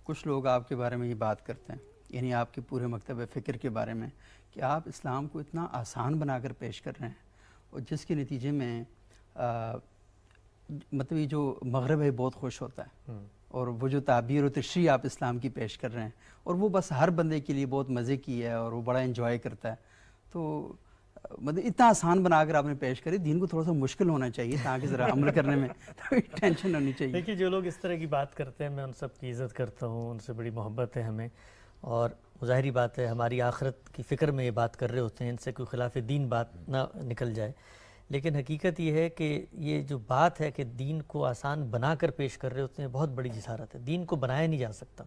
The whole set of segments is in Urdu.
کچھ لوگ آپ کے بارے میں یہ بات کرتے ہیں، یعنی آپ کے پورے مکتب فکر کے بارے میں، کہ آپ اسلام کو اتنا آسان بنا کر پیش کر رہے ہیں، اور جس کے نتیجے میں مطلب یہ جو مغرب ہے بہت خوش ہوتا ہے، اور وہ جو تعبیر و تشریح آپ اسلام کی پیش کر رہے ہیں، اور وہ بس ہر بندے کے لیے بہت مزے کی ہے اور وہ بڑا انجوائے کرتا ہے، تو مطلب اتنا آسان بنا کر آپ نے پیش کری، دین کو تھوڑا سا مشکل ہونا چاہیے تاکہ ذرا عمل کرنے میں تھوڑی ٹینشن ہونی چاہیے۔ دیکھیے جو لوگ اس طرح کی بات کرتے ہیں میں ان سب کی عزت کرتا ہوں، ان سے بڑی محبت ہے ہمیں، اور ظاہری بات ہے ہماری آخرت کی فکر میں یہ بات کر رہے ہوتے ہیں، ان سے کوئی خلاف دین بات نہ نکل جائے، لیکن حقیقت یہ ہے کہ یہ جو بات ہے کہ دین کو آسان بنا کر پیش کر رہے ہوتے ہیں بہت بڑی جسارت ہے۔ دین کو بنایا نہیں جا سکتا۔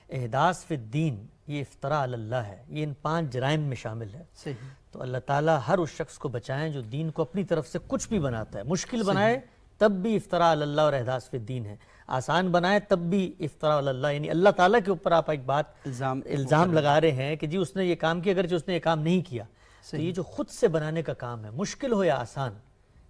احداث فی الدین یہ افتراء علی اللہ ہے، یہ ان 5 جرائم میں شامل ہے۔ صحیح۔ تو اللہ تعالیٰ ہر اس شخص کو بچائیں جو دین کو اپنی طرف سے کچھ بھی بناتا ہے، مشکل بنائے تب بھی افتراء علی اللہ اور احداث فی الدین ہے، آسان بنائے تب بھی افتراء علی اللہ، یعنی اللہ تعالیٰ کے اوپر آپ ایک بات الزام لگا رہے ہیں کہ جی اس نے یہ کام کیا اگرچہ اس نے یہ کام نہیں کیا۔ تو یہ جو خود سے بنانے کا کام ہے، مشکل ہو یا آسان،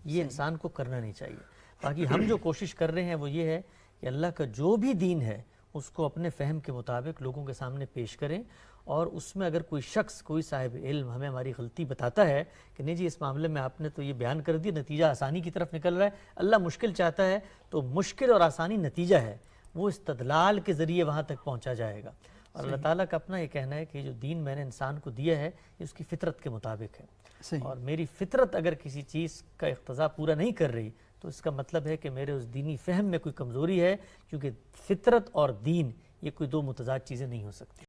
یہ انسان کو کرنا نہیں چاہیے۔ باقی ہم جو کوشش کر رہے ہیں وہ یہ ہے کہ اللہ کا جو بھی دین ہے اس کو اپنے فہم کے مطابق لوگوں کے سامنے پیش کریں، اور اس میں اگر کوئی شخص، کوئی صاحب علم ہمیں ہماری غلطی بتاتا ہے کہ نہیں جی اس معاملے میں آپ نے تو یہ بیان کر دیا، نتیجہ آسانی کی طرف نکل رہا ہے، اللہ مشکل چاہتا ہے، تو مشکل اور آسانی نتیجہ ہے، وہ استدلال کے ذریعے وہاں تک پہنچا جائے گا۔ اور اللہ تعالیٰ کا اپنا یہ کہنا ہے کہ جو دین میں نے انسان کو دیا ہے یہ اس کی فطرت کے مطابق ہے، اور میری فطرت اگر کسی چیز کا اقتضا پورا نہیں کر رہی تو اس کا مطلب ہے کہ میرے اس دینی فہم میں کوئی کمزوری ہے، کیونکہ فطرت اور دین یہ کوئی دو متضاد چیزیں نہیں ہو سکتی۔